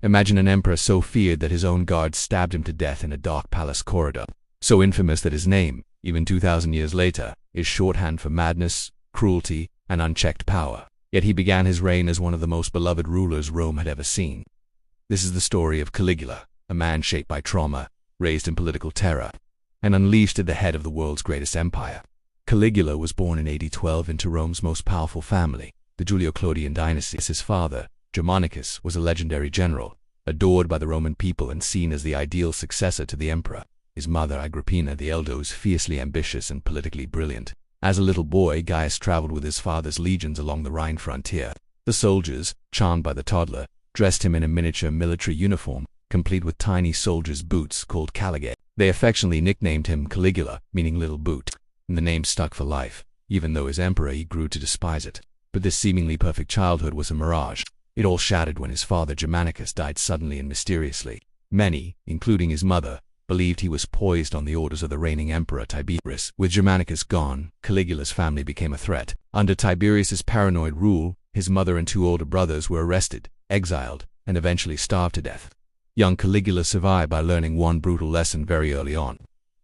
Imagine an emperor so feared that his own guards stabbed him to death in a dark palace corridor. So infamous that his name, even 2,000 years later, is shorthand for madness, cruelty, and unchecked power. Yet he began his reign as one of the most beloved rulers Rome had ever seen. This is the story of Caligula, a man shaped by trauma, raised in political terror, and unleashed at the head of the world's greatest empire. Caligula was born in AD 12 into Rome's most powerful family, the Julio-Claudian dynasty. His father, Germanicus, was a legendary general, adored by the Roman people and seen as the ideal successor to the emperor. His mother, Agrippina the Elder, was fiercely ambitious and politically brilliant. As a little boy, Gaius traveled with his father's legions along the Rhine frontier. The soldiers, charmed by the toddler, dressed him in a miniature military uniform, complete with tiny soldiers' boots called caligae. They affectionately nicknamed him Caligula, meaning little boot, and the name stuck for life. Even though as emperor he grew to despise it. But this seemingly perfect childhood was a mirage. It all shattered when his father Germanicus died suddenly and mysteriously. Many, including his mother, believed he was poisoned on the orders of the reigning emperor Tiberius. With Germanicus gone, Caligula's family became a threat. Under Tiberius's paranoid rule, his mother and 2 older brothers were arrested, exiled, and eventually starved to death. Young Caligula survived by learning one brutal lesson very early on.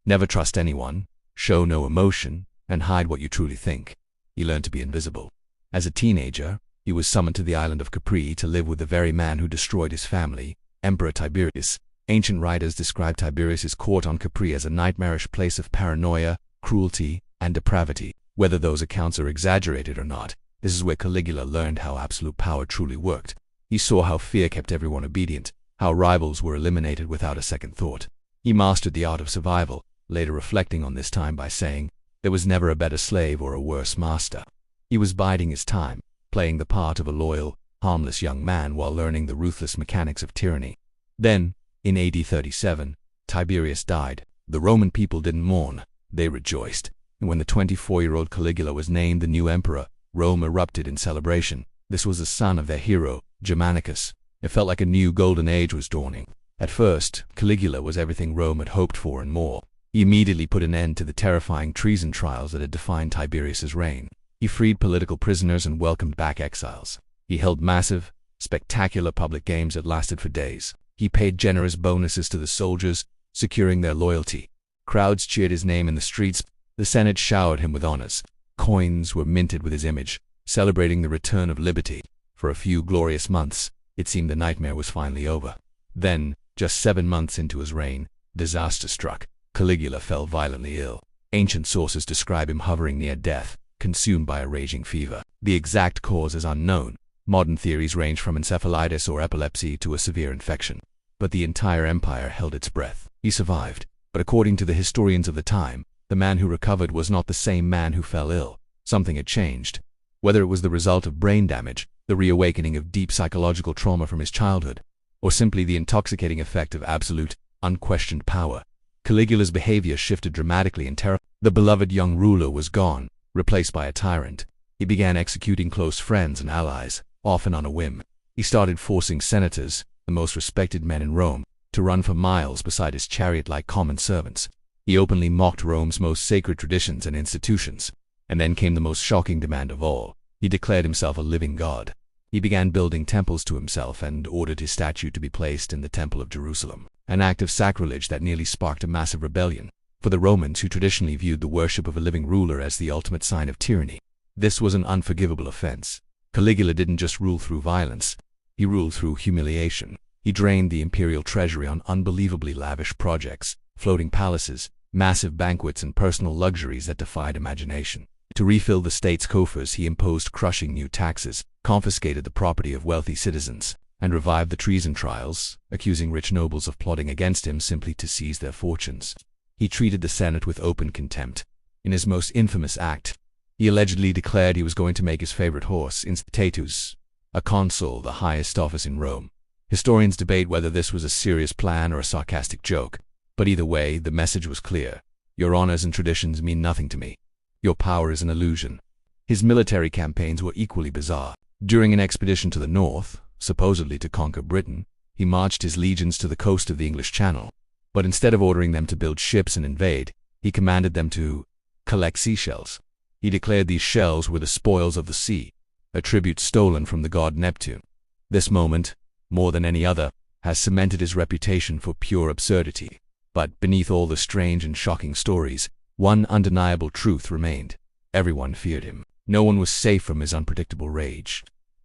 Never trust anyone, show no emotion, and hide what you truly think. He learned to be invisible. As a teenager, he was summoned to the island of Capri to live with the very man who destroyed his family, Emperor Tiberius. Ancient writers describe Tiberius's court on Capri as a nightmarish place of paranoia, cruelty, and depravity. Whether those accounts are exaggerated or not, this is where Caligula learned how absolute power truly worked. He saw how fear kept everyone obedient, how rivals were eliminated without a second thought. He mastered the art of survival, later reflecting on this time by saying, "There was never a better slave or a worse master." He was biding his time, playing the part of a loyal, harmless young man while learning the ruthless mechanics of tyranny. Then, in AD 37, Tiberius died. The Roman people didn't mourn, they rejoiced. And when the 24-year-old Caligula was named the new emperor, Rome erupted in celebration. This was the son of their hero, Germanicus. It felt like a new golden age was dawning. At first, Caligula was everything Rome had hoped for and more. He immediately put an end to the terrifying treason trials that had defined Tiberius's reign. He freed political prisoners and welcomed back exiles. He held massive, spectacular public games that lasted for days. He paid generous bonuses to the soldiers, securing their loyalty. Crowds cheered his name in the streets. The Senate showered him with honors. Coins were minted with his image, celebrating the return of liberty. For a few glorious months, it seemed the nightmare was finally over. Then, just 7 months into his reign, disaster struck. Caligula fell violently ill. Ancient sources describe him hovering near death, consumed by a raging fever. The exact cause is unknown. Modern theories range from encephalitis or epilepsy to a severe infection. But the entire empire held its breath. He survived, but according to the historians of the time, the man who recovered was not the same man who fell ill. Something had changed. Whether it was the result of brain damage, the reawakening of deep psychological trauma from his childhood, or simply the intoxicating effect of absolute, unquestioned power, Caligula's behavior shifted dramatically in terror. The beloved young ruler was gone, replaced by a tyrant. He began executing close friends and allies, often on a whim. He started forcing senators, the most respected men in Rome, to run for miles beside his chariot like common servants. He openly mocked Rome's most sacred traditions and institutions. And then came the most shocking demand of all. He declared himself a living god. He began building temples to himself and ordered his statue to be placed in the Temple of Jerusalem, an act of sacrilege that nearly sparked a massive rebellion. For the Romans, who traditionally viewed the worship of a living ruler as the ultimate sign of tyranny, this was an unforgivable offense. Caligula didn't just rule through violence, he ruled through humiliation. He drained the imperial treasury on unbelievably lavish projects, floating palaces, massive banquets, and personal luxuries that defied imagination. To refill the state's coffers, he imposed crushing new taxes, confiscated the property of wealthy citizens, and revived the treason trials, accusing rich nobles of plotting against him simply to seize their fortunes. He treated the Senate with open contempt. In his most infamous act, he allegedly declared he was going to make his favorite horse instatus, a consul, the highest office in Rome. Historians debate whether this was a serious plan or a sarcastic joke, but either way, the message was clear. Your honors and traditions mean nothing to me. Your power is an illusion. His military campaigns were equally bizarre. During an expedition to the north, supposedly to conquer Britain, he marched his legions to the coast of the English Channel. But instead of ordering them to build ships and invade, he commanded them to collect seashells. He declared these shells were the spoils of the sea, a tribute stolen from the god Neptune. This moment, more than any other, has cemented his reputation for pure absurdity. But beneath all the strange and shocking stories, one undeniable truth remained. Everyone feared him. No one was safe from his unpredictable rage.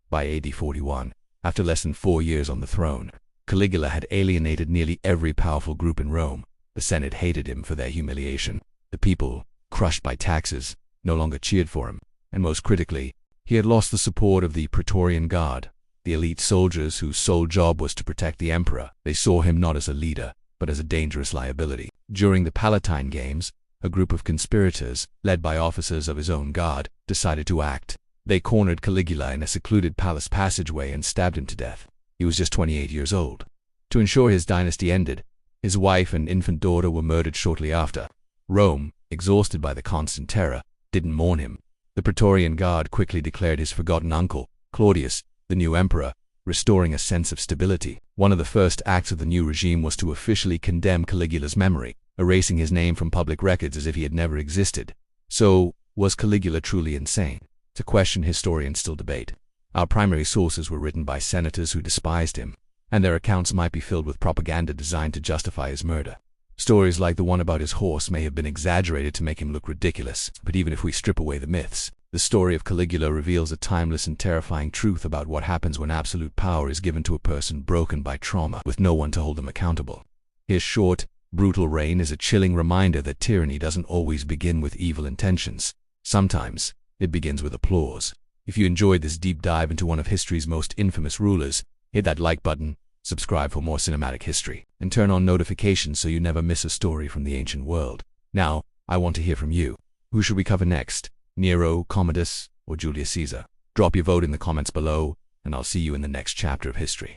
By AD 41, after less than 4 years on the throne, Caligula had alienated nearly every powerful group in Rome. The Senate hated him for their humiliation. The people, crushed by taxes, no longer cheered for him. And most critically, he had lost the support of the Praetorian Guard, the elite soldiers whose sole job was to protect the emperor. They saw him not as a leader, but as a dangerous liability. During the Palatine Games, a group of conspirators, led by officers of his own guard, decided to act. They cornered Caligula in a secluded palace passageway and stabbed him to death. He was just 28 years old. To ensure his dynasty ended, his wife and infant daughter were murdered shortly after. Rome, exhausted by the constant terror, didn't mourn him. The Praetorian Guard quickly declared his forgotten uncle, Claudius, the new emperor, restoring a sense of stability. One of the first acts of the new regime was to officially condemn Caligula's memory, erasing his name from public records as if he had never existed. So, was Caligula truly insane? It's a question historians still debate. Our primary sources were written by senators who despised him, and their accounts might be filled with propaganda designed to justify his murder. Stories like the one about his horse may have been exaggerated to make him look ridiculous, but even if we strip away the myths, the story of Caligula reveals a timeless and terrifying truth about what happens when absolute power is given to a person broken by trauma, with no one to hold them accountable. His short, brutal reign is a chilling reminder that tyranny doesn't always begin with evil intentions. Sometimes, it begins with applause. If you enjoyed this deep dive into one of history's most infamous rulers, hit that like button, subscribe for more cinematic history, and turn on notifications so you never miss a story from the ancient world. Now, I want to hear from you. Who should we cover next? Nero, Commodus, or Julius Caesar? Drop your vote in the comments below, and I'll see you in the next chapter of history.